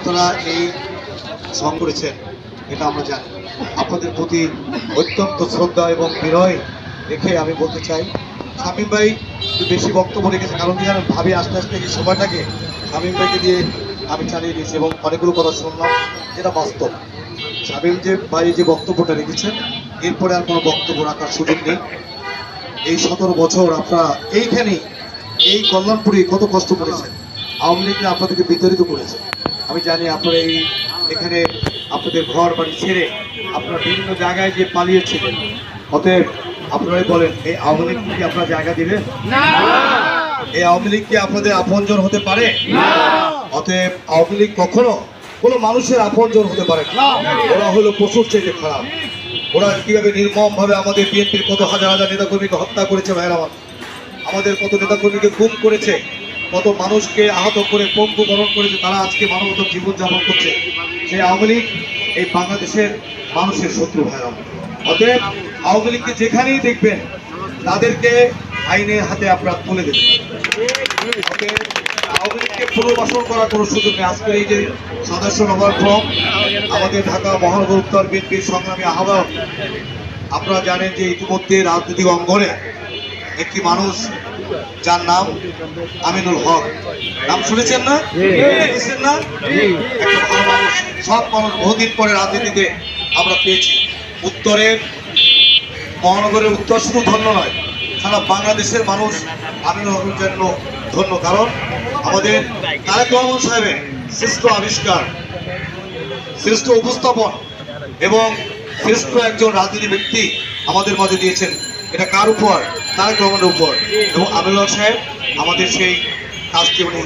আপনারা এই সং করেছেন এটা আমরা জানি। আপনাদের প্রতি অত্যন্ত শ্রদ্ধা এবং বিনয় রেখে আমি বলতে চাই, শামীম ভাই একটু বেশি বক্তব্য রেখেছে, কারণ কি জানেন, ভাবি আস্তে আস্তে এই সময়টাকে শামীম ভাইকে দিয়ে আমি চালিয়ে দিয়েছি এবং অনেকগুলো কথা শুনলাম যেটা বাস্তব। শামীম ভাই যে বক্তব্যটা রেখেছেন, এরপরে আর কোনো বক্তব্য রাখার সুযোগ নেই। এই 17 বছর আপনারা এইখানেই এই কল্যাণপুরে কত কষ্ট করেছেন, আওয়ামী লীগ আপনাদেরকে বিতাড়িত করেছে। আমি জানি আপনারা এখানে আপনাদের ঘর বাড়ি ছেড়ে আপনারা বিভিন্ন জায়গায় যে পালিয়েছিলেন। অতএব আপনারাই বলেন, এই আওয়ামী লীগ কি আপনারা জায়গা দিবেন? এই আওয়ামী লীগ কি আপনাদের আপনজন হতে পারে? অতএব আওয়ামী লীগ কখনো কোনো মানুষের আপনজন হতে পারে না। ওরা হলো পশুর চেয়ে খারাপ। ওরা কিভাবে নির্মম ভাবে আমাদের বিএনপির কত হাজার হাজার নেতাকর্মীকে হত্যা করেছে ভাইয়ের আমার, আমাদের কত নেতাকর্মীকে গুম করেছে, কত মানুষকে আহত করে পঙ্গু বরণ করেছে, তারা আজকে মানবতার জীবনযাপন করছে। সেই আওয়ামী লীগ এই বাংলাদেশের মানুষের শত্রু ভাইয়ের। অতএব আওয়ামী লীগকে যেখানেই দেখবেন তাদেরকে আইনের হাতে আপনারা তুলে দেবেন। অতএব আওয়ামী লীগকে পুনর্বাসন করার কোনো সুযোগ নেই। আজকের এই যে সদস্য নবায়ন ফর্ম, আমাদের ঢাকা মহানগর উত্তর বিএনপির সংগ্রামী আহ্বায়ক, আপনারা জানেন যে ইতিমধ্যে রাজনৈতিক অঙ্গনে একটি মানুষ যার নাম আমিনুল হক, নাম শুনেছেন না? দেখেছেন না? একটা ভালো মানুষ, সব মানুষ, বহুদিন পরে রাজনীতিতে আমরা পেয়েছি। উত্তরের মহানগরের উত্তর শুধু ধন্য নয়, সারা বাংলাদেশের মানুষ আমিনুল হকের জন্য ধন্য। কারণ আমাদের তারেক রহমান সাহেবের শ্রেষ্ঠ আবিষ্কার, শ্রেষ্ঠ উপস্থাপন এবং শ্রেষ্ঠ একজন রাজনীতি ব্যক্তি আমাদের মাঝে দিয়েছেন। এটা কার উপর? তারেক রহমানের উপর। এবং আমিনুল হক সাহেব আমাদের সেই কাজটি উনি